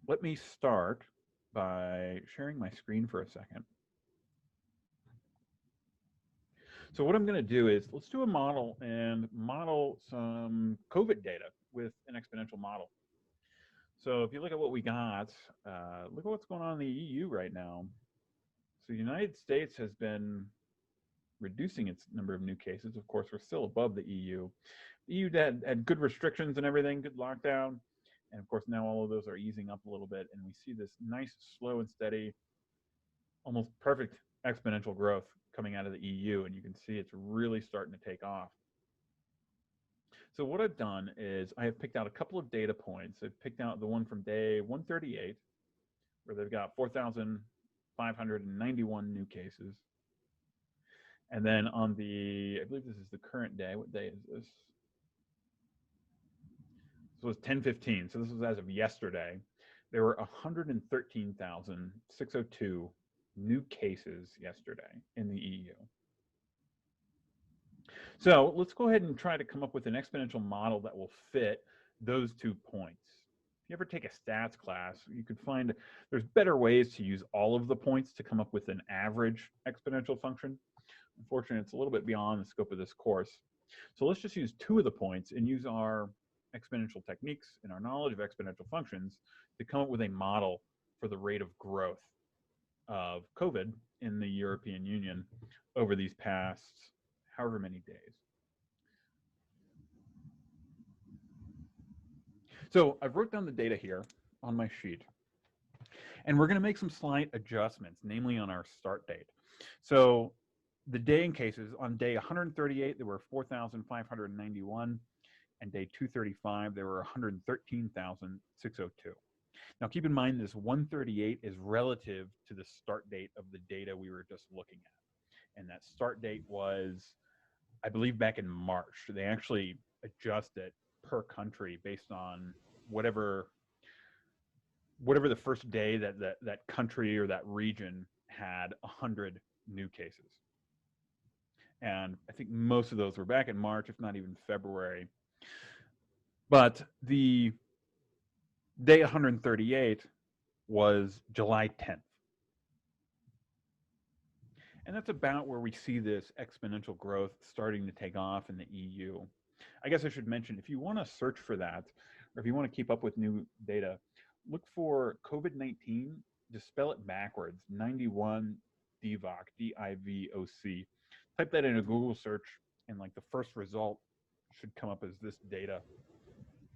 let me start by sharing my screen for a second. So what I'm going to do is let's do a model and model some COVID data with an exponential model. So if you look at what we got, look at what's going on in the EU right now. So the United States has been reducing its number of new cases. Of course, we're still above the EU. The EU had good restrictions and everything, good lockdown. And of course, now all of those are easing up a little bit. And we see this nice, slow and steady, almost perfect exponential growth coming out of the EU. And you can see it's really starting to take off. So what I've done is I have picked out a couple of data points. I've picked out the one from day 138, where they've got 4,591 new cases. And then on the, I believe this is the current day. What day is this? This was 10/15, so this was as of yesterday. There were 113,602 new cases yesterday in the EU. So let's go ahead and try to come up with an exponential model that will fit those 2 points. If you ever take a stats class, you could find there's better ways to use all of the points to come up with an average exponential function. Unfortunately, it's a little bit beyond the scope of this course. So let's just use 2 of the points and use our exponential techniques and our knowledge of exponential functions to come up with a model for the rate of growth of COVID in the European Union over these past however many days. So I've wrote down the data here on my sheet, and we're going to make some slight adjustments, namely on our start date. So the day in cases, on day 138, there were 4,591, and day 235, there were 113,602. Now keep in mind this 138 is relative to the start date of the data we were just looking at. And that start date was, I believe, back in March. They actually adjust it per country based on whatever the first day that country or that region had 100 new cases. And I think most of those were back in March, if not even February. But the day 138 was July 10th. And that's about where we see this exponential growth starting to take off in the EU. I guess I should mention, if you want to search for that, or if you want to keep up with new data, look for COVID-19, just spell it backwards, 91 DIVOC, D-I-V-O-C. Type that in a Google search, and like the first result should come up as this data.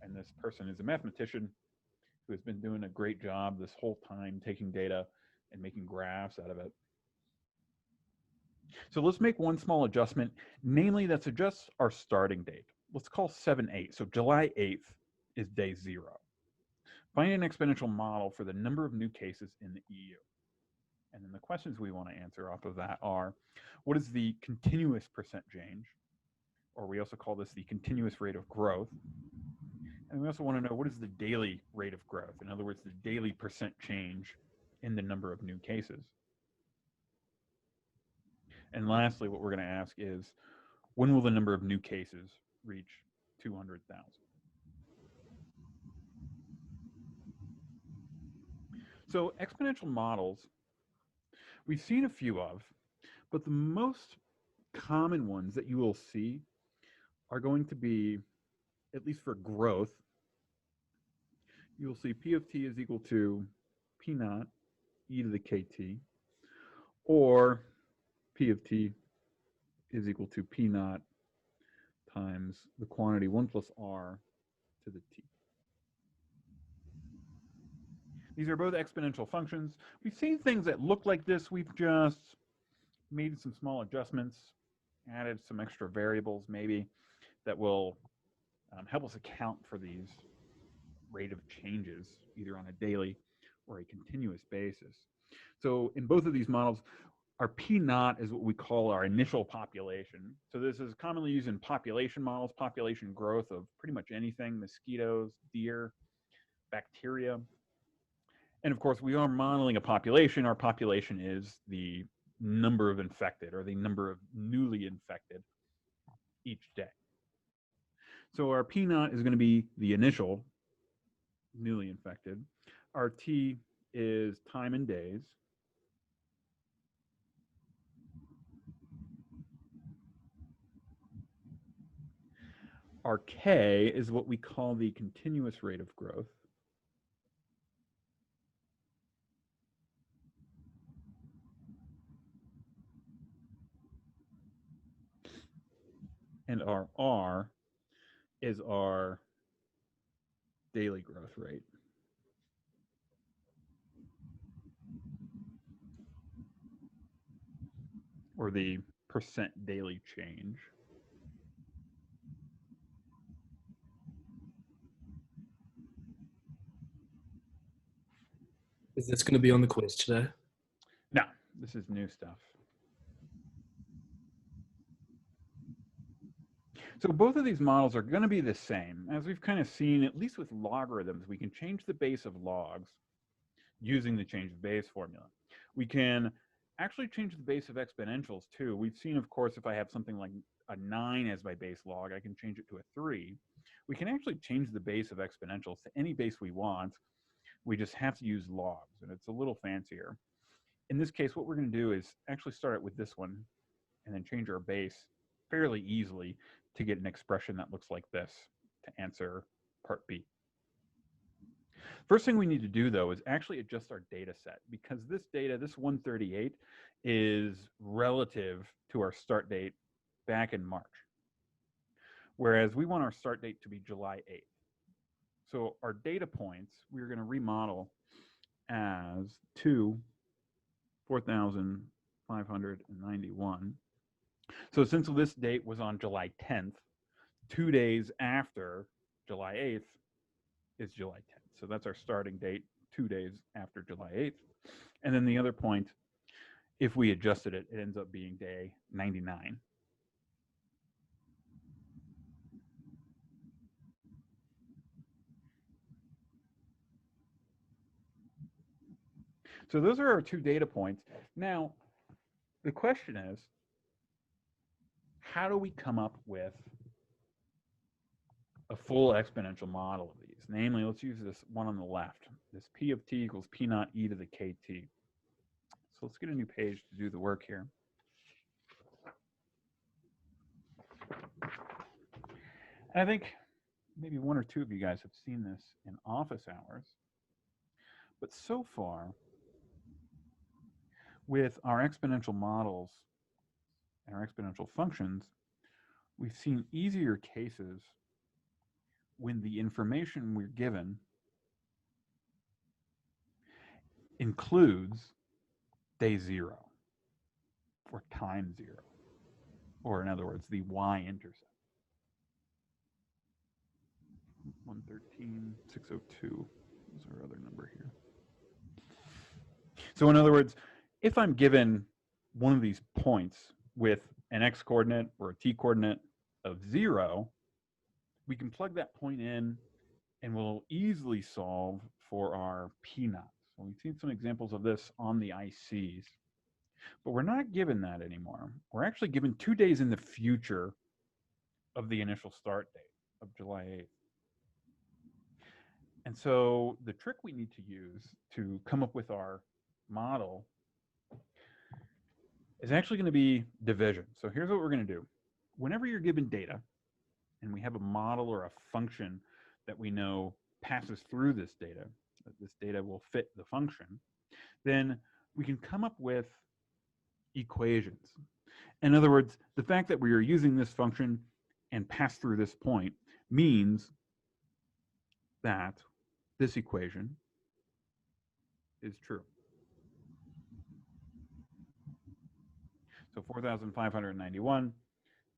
And this person is a mathematician who has been doing a great job this whole time taking data and making graphs out of it. So let's make one small adjustment, namely that's adjusts our starting date. Let's call 7/8. So July 8th is day 0. Find an exponential model for the number of new cases in the EU. And then the questions we want to answer off of that are, what is the continuous percent change? Or we also call this the continuous rate of growth. And we also want to know, what is the daily rate of growth? In other words, the daily percent change in the number of new cases. And lastly, what we're going to ask is, when will the number of new cases reach 200,000? So exponential models, we've seen a few of, but the most common ones that you will see are going to be, at least for growth, you will see P of t is equal to P naught e to the kt, or P of t is equal to P naught times the quantity 1 plus r to the t. These are both exponential functions. We've seen things that look like this. We've just made some small adjustments, added some extra variables maybe that will help us account for these rate of changes, either on a daily or a continuous basis. So in both of these models, our P naught is what we call our initial population. So this is commonly used in population models, population growth of pretty much anything, mosquitoes, deer, bacteria. And of course, we are modeling a population. Our population is the number of infected, or the number of newly infected each day. So our P naught is going to be the initial newly infected. Our t is time in days. Our k is what we call the continuous rate of growth. And our r is our daily growth rate. Or the percent daily change. Is this going to be on the quiz today? No, this is new stuff. So both of these models are going to be the same. As we've kind of seen, at least with logarithms, we can change the base of logs using the change of base formula. We can actually change the base of exponentials too. We've seen, of course, if I have something like a 9 as my base log, I can change it to a 3. We can actually change the base of exponentials to any base we want. We just have to use logs, and it's a little fancier. In this case, what we're going to do is actually start it with this one and then change our base fairly easily to get an expression that looks like this to answer part B. First thing we need to do, though, is actually adjust our data set, because this data, this 138, is relative to our start date back in March, whereas we want our start date to be July 8th. So our data points, we're going to remodel as 4,591. So since this date was on July 10th, 2 days after July 8th is July 10th. So that's our starting date, 2 days after July 8th. And then the other point, if we adjusted it, it ends up being day 99. So those are our 2 data points. Now, the question is, how do we come up with a full exponential model of these? Namely, let's use this one on the left. This P of t equals P naught e to the kt. So let's get a new page to do the work here. And I think maybe 1 or 2 of you guys have seen this in office hours. But so far, with our exponential models and our exponential functions, we've seen easier cases when the information we're given includes day 0 or time 0, or in other words, the y-intercept. 113, 602 is our other number here. So in other words, if I'm given one of these points with an x-coordinate or a t-coordinate of 0, we can plug that point in and we'll easily solve for our p-naught. So we've seen some examples of this on the ICs, but we're not given that anymore. We're actually given 2 days in the future of the initial start date of July 8th. And so the trick we need to use to come up with our model is actually going to be division. So here's what we're going to do. Whenever you're given data, and we have a model or a function that we know passes through this data, that this data will fit the function, then we can come up with equations. In other words, the fact that we are using this function and pass through this point means that this equation is true. So 4,591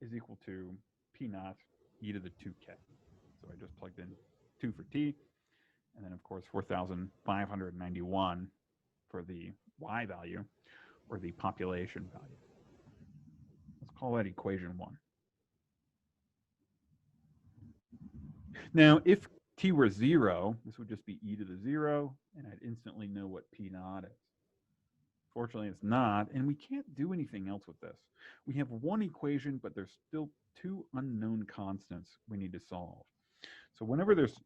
is equal to P naught e to the 2k. So I just plugged in 2 for t, and then of course 4,591 for the y value, or the population value. Let's call that equation 1. Now, if t were 0, this would just be e to the 0, and I'd instantly know what p naught is. Fortunately, it's not, and we can't do anything else with this. We have one equation, but there's still 2 unknown constants we need to solve. So whenever there's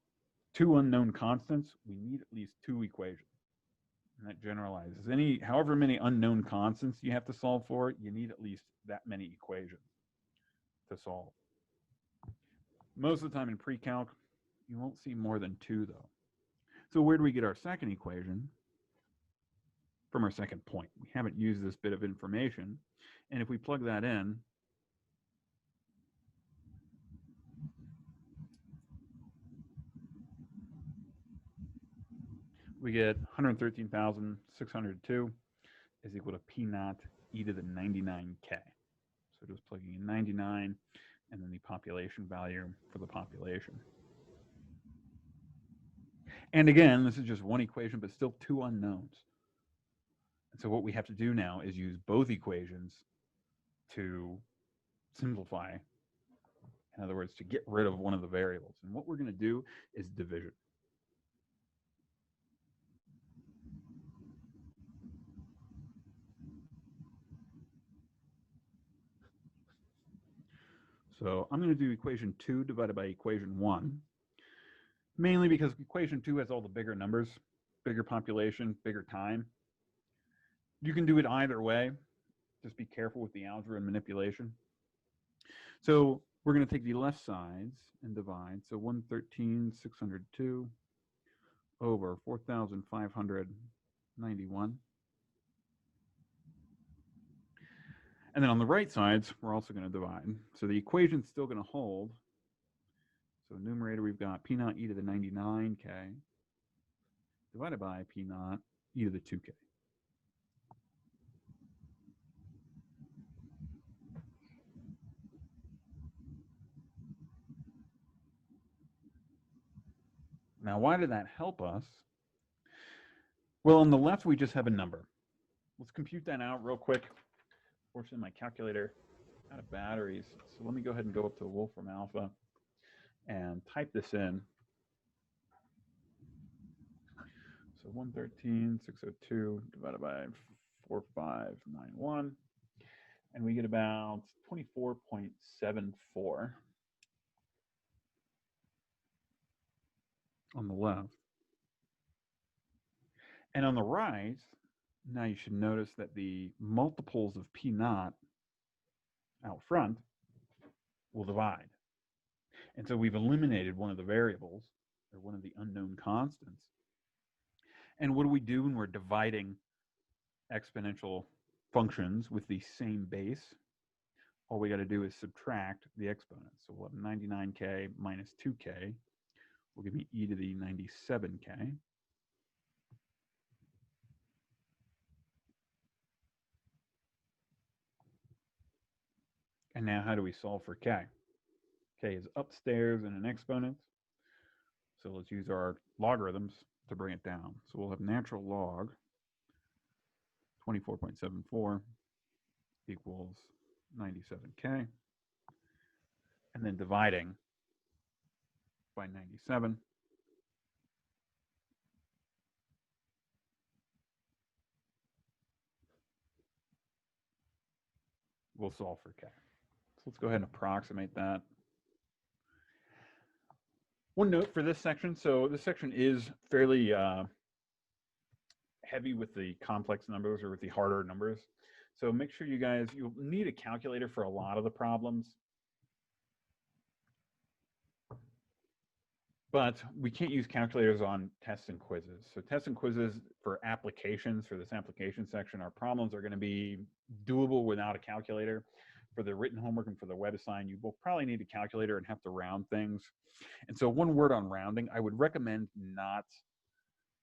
two unknown constants, we need at least two equations. And that generalizes. However many unknown constants you have to solve for, you need at least that many equations to solve. Most of the time in pre-calc, you won't see more than two, though. So where do we get our second equation? From our second point. We haven't used this bit of information. And if we plug that in, we get 113,602 is equal to P naught e to the 99K. So just plugging in 99 and then the population value for the population. And again, this is just one equation, but still two unknowns. And so what we have to do now is use both equations to simplify. In other words, to get rid of one of the variables. And what we're going to do is division. So I'm going to do equation 2 divided by equation 1, mainly because equation 2 has all the bigger numbers, bigger population, bigger time. You can do it either way. Just be careful with the algebra and manipulation. So we're going to take the left sides and divide. So 113,602 over 4,591. And then on the right sides, we're also going to divide. So the equation's still going to hold. So numerator, we've got P naught e to the 99K divided by P naught e to the 2K. Now, why did that help us? Well, on the left, we just have a number. Let's compute that out real quick. Fortunately, my calculator out of batteries. So let me go ahead and go up to Wolfram Alpha and type this in. So 113,602 divided by 4591. And we get about 24.74 on the left. And on the right, now you should notice that the multiples of P naught out front will divide. And so we've eliminated one of the variables, or one of the unknown constants. And what do we do when we're dividing exponential functions with the same base? All we got to do is subtract the exponents. So we'll have 99K minus 2K will give me e to the 97K. And now how do we solve for K? K is upstairs in an exponent. So let's use our logarithms to bring it down. So we'll have natural log 24.74 equals 97K. And then dividing by 97. We'll solve for K. So let's go ahead and approximate that. One note for this section. So this section is fairly heavy with the complex numbers or with the harder numbers. So make sure you guys, you'll need a calculator for a lot of the problems. But we can't use calculators on tests and quizzes. So tests and quizzes for applications, for this application section, our problems are going to be doable without a calculator. For the written homework and for the web assign, you will probably need a calculator and have to round things. And so one word on rounding, I would recommend not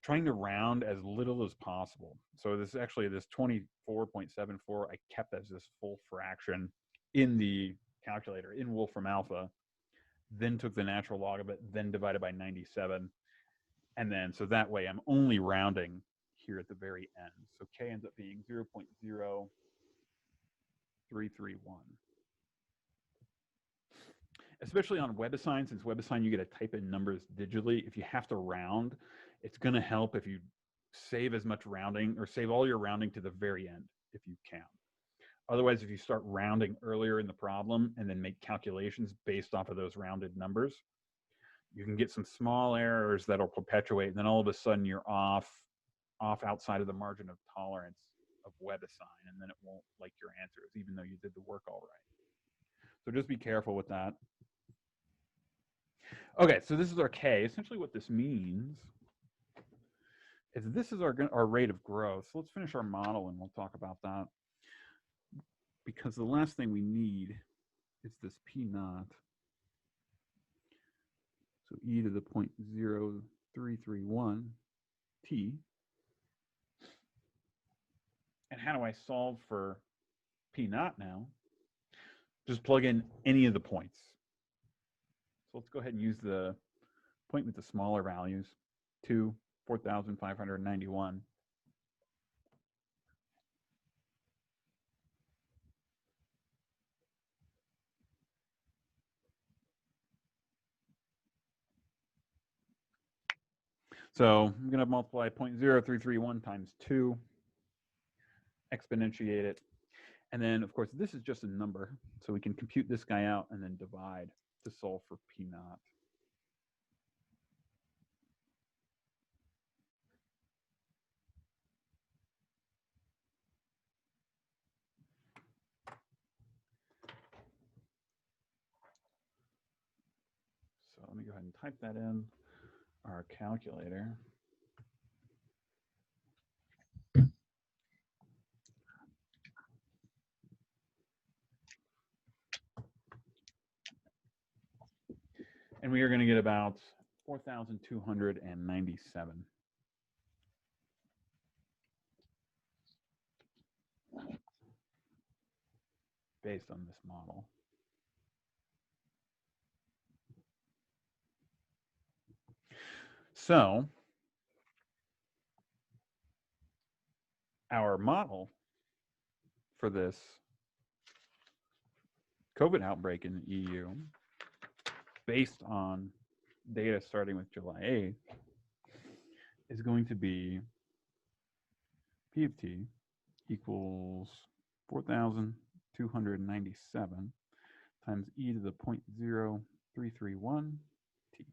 trying to round as little as possible. So this actually, this 24.74, I kept as this full fraction in the calculator in Wolfram Alpha, then took the natural log of it, then divided by 97. And then, so that way I'm only rounding here at the very end. So K ends up being 0.0331. Especially on WebAssign, since WebAssign you get to type in numbers digitally. If you have to round, it's going to help if you save as much rounding or save all your rounding to the very end if you can. Otherwise, if you start rounding earlier in the problem and then make calculations based off of those rounded numbers, you can get some small errors that'll perpetuate, and then all of a sudden you're off outside of the margin of tolerance of WebAssign, and then it won't like your answers, even though you did the work all right. So just be careful with that. Okay, so this is our K. Essentially what this means is this is our rate of growth. So let's finish our model and we'll talk about that. Because the last thing we need is this P naught. So e to the 0.0331 t. And how do I solve for P naught now? Just plug in any of the points. So let's go ahead and use the point with the smaller values, 2, 4,591. So I'm going to multiply 0.0331 times 2, exponentiate it. And then, of course, this is just a number. So we can compute this guy out and then divide to solve for P naught. So let me go ahead and type that in our calculator. And we are going to get about 4,297. Based on this model. So our model for this COVID outbreak in the EU, based on data starting with July 8th, is going to be P of t equals 4,297 times e to the 0.0331 t.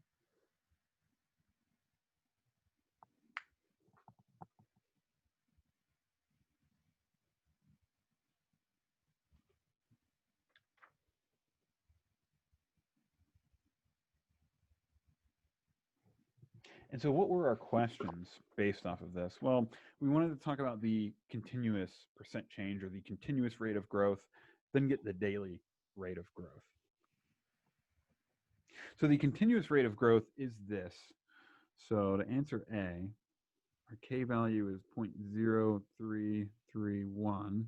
And so what were our questions based off of this? Well, we wanted to talk about the continuous percent change or the continuous rate of growth, then get the daily rate of growth. So the continuous rate of growth is this. So to answer A, our K value is 0.0331.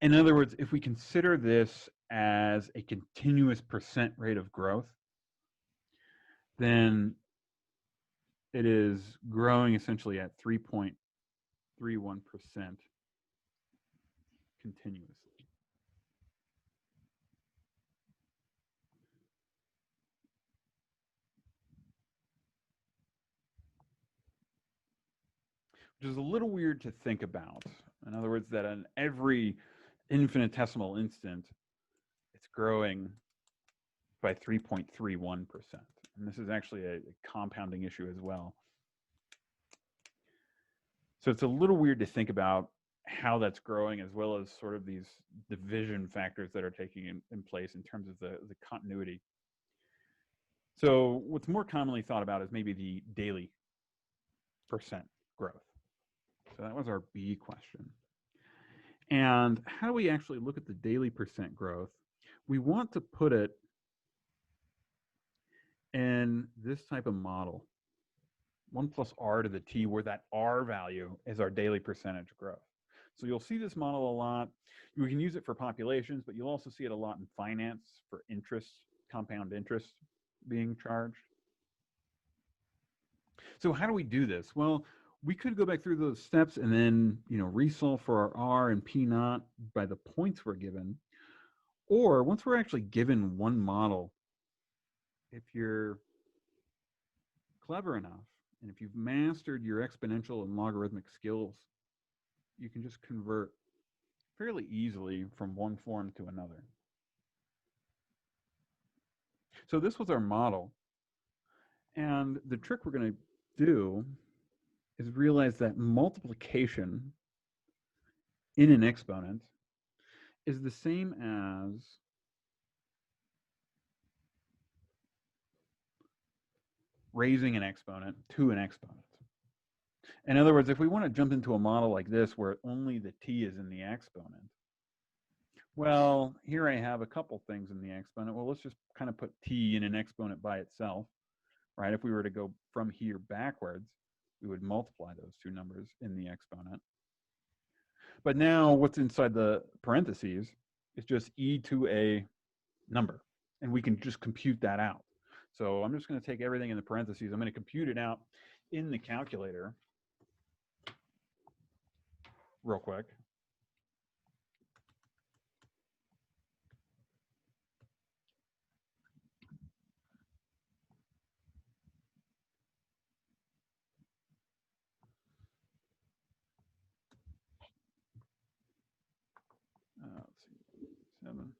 In other words, if we consider this as a continuous percent rate of growth, then it is growing essentially at 3.31% continuously. Which is a little weird to think about. In other words, that in every infinitesimal instant, it's growing by 3.31%. And this is actually a compounding issue as well. So it's a little weird to think about how that's growing, as well as sort of these division factors that are taking in place in terms of the continuity. So what's more commonly thought about is maybe the daily percent growth. So that was our B question. And how do we actually look at the daily percent growth? We want to put it in this type of model, 1 plus r to the t, where that r value is our daily percentage growth. So you'll see this model a lot. You can use it for populations, but you'll also see it a lot in finance for interest, compound interest being charged. So how do we do this? Well, we could go back through those steps and then, resolve for our r and p naught by the points we're given. Or once we're actually given one model, if you're clever enough, and if you've mastered your exponential and logarithmic skills, you can just convert fairly easily from one form to another. So this was our model. And the trick we're going to do is realize that multiplication in an exponent is the same as raising an exponent to an exponent. In other words, if we want to jump into a model like this where only the t is in the exponent, well, here I have a couple things in the exponent. Well, let's just kind of put t in an exponent by itself, right? If we were to go from here backwards, we would multiply those two numbers in the exponent. But now what's inside the parentheses is just e to a number, and we can just compute that out. So I'm just going to take everything in the parentheses. I'm going to compute it out in the calculator real quick. Let's see, 7.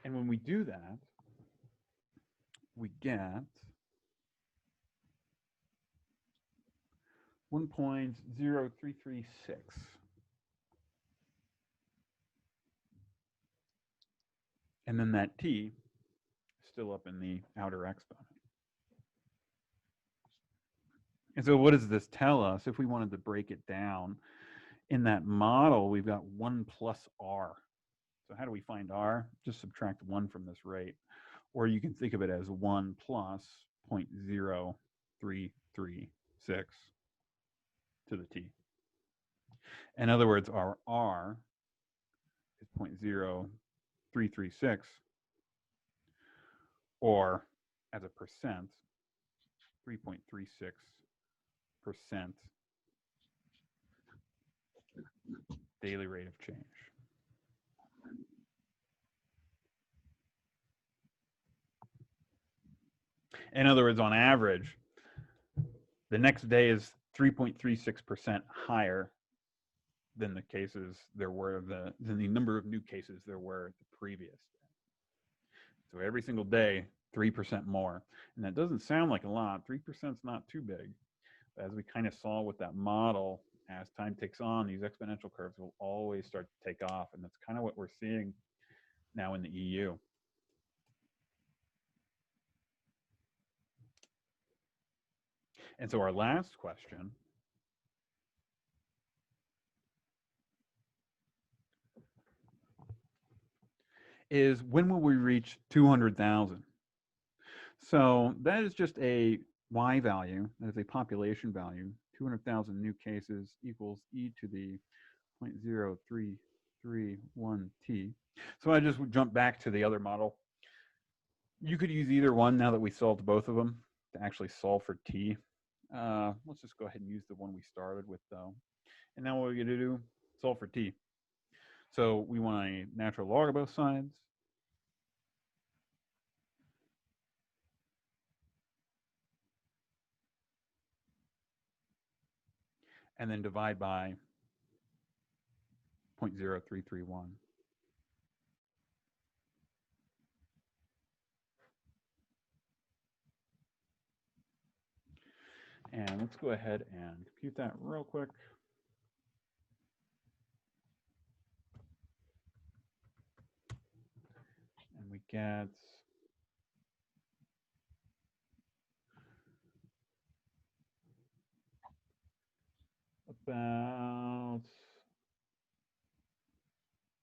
And when we do that, we get 1.0336. And then that t is still up in the outer exponent. And so what does this tell us? If we wanted to break it down, in that model, we've got 1 plus r. So how do we find r? Just subtract 1 from this rate. Or you can think of it as 1 plus 0.0336 to the t. In other words, our r is 0.0336, or as a percent, 3.36% daily rate of change. In other words, on average, the next day is 3.36% higher than the cases there were, than the number of new cases there were the previous day. So every single day, 3% more. And that doesn't sound like a lot. 3% is not too big. But as we kind of saw with that model, as time ticks on, these exponential curves will always start to take off. And that's kind of what we're seeing now in the EU. And so our last question is, when will we reach 200,000? So that is just a y value, that is a population value. 200,000 new cases equals e to the 0.0331t. So I just jump back to the other model. You could use either one now that we solved both of them to actually solve for t. Let's just go ahead and use the one we started with, though. And now what we're going to do, solve for t. So we want a natural log of both sides. And then divide by 0.0331. And let's go ahead and compute that real quick. And we get about,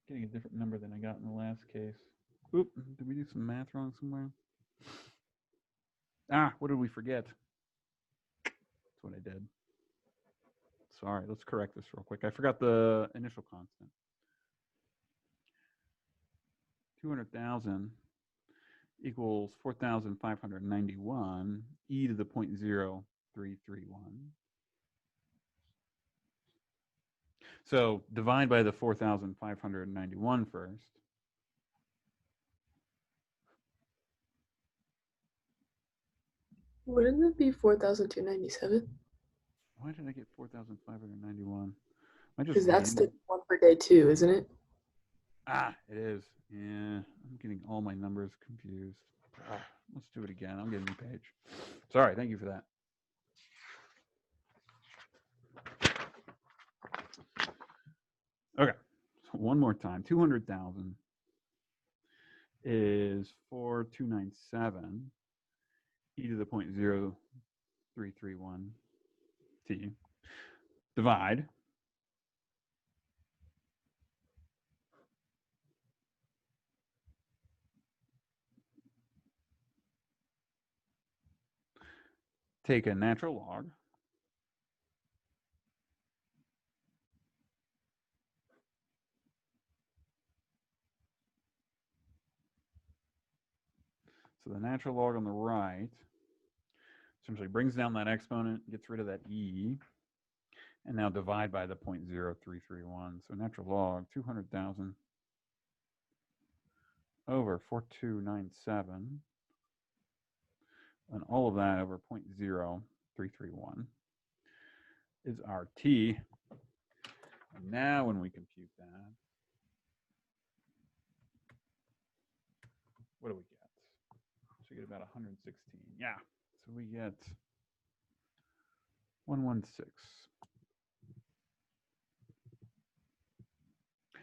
getting a different number than I got in the last case. Oop, did we do some math wrong somewhere? What did we forget? That's what I did. Sorry, let's correct this real quick. I forgot the initial constant. 200,000 equals 4,591 e to the 0.0331. So divide by the 4,591 first. Wouldn't it be 4,297? Why did I get 4,591? I just Because that's the one per day too, isn't it? Ah, it is. Yeah, I'm getting all my numbers confused. Ah, let's do it again. I'm getting a new page. Sorry, thank you for that. Okay, so one more time. 200,000 is 4297 e to the 0.0331 t. Divide. Take a natural log. So the natural log on the right essentially brings down that exponent, gets rid of that e, and now divide by the 0.0331. So natural log 200,000 over 4297, and all of that over 0.0331 is our t. And now when we compute that, what do we get? So we get about 116. Yeah. So we get 116.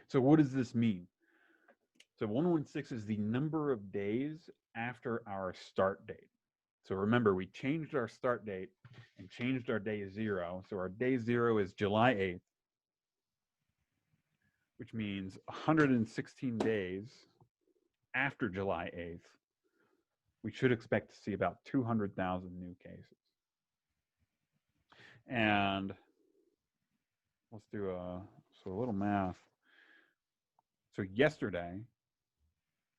So what does this mean? So 116 is the number of days after our start date. So remember, we changed our start date and changed our day 0. So our day 0 is July 8th, which means 116 days after July 8th, we should expect to see about 200,000 new cases. And let's do a little math. So yesterday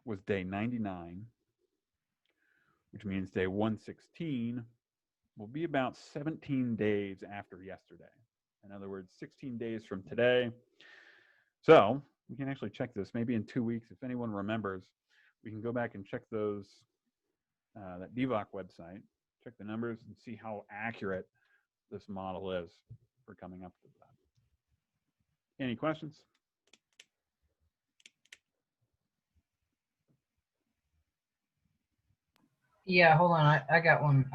was day 99, which means day 116 will be about 17 days after yesterday. In other words, 16 days from today. So we can actually check this maybe in 2 weeks. If anyone remembers, we can go back and check those, that DVOC website, check the numbers and see how accurate this model is for coming up with that. Any questions? Yeah, hold on. I got one.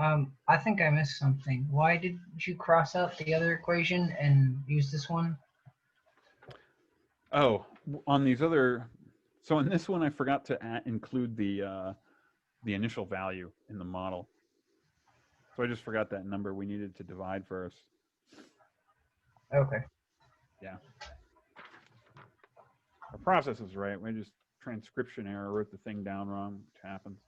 I think I missed something. Why did you cross out the other equation and use this one? Oh, on these other, so in this one, I forgot to include the initial value in the model. So I just forgot that number we needed to divide first. Okay. Yeah. Our process is right. We just transcription error, wrote the thing down wrong, which happens.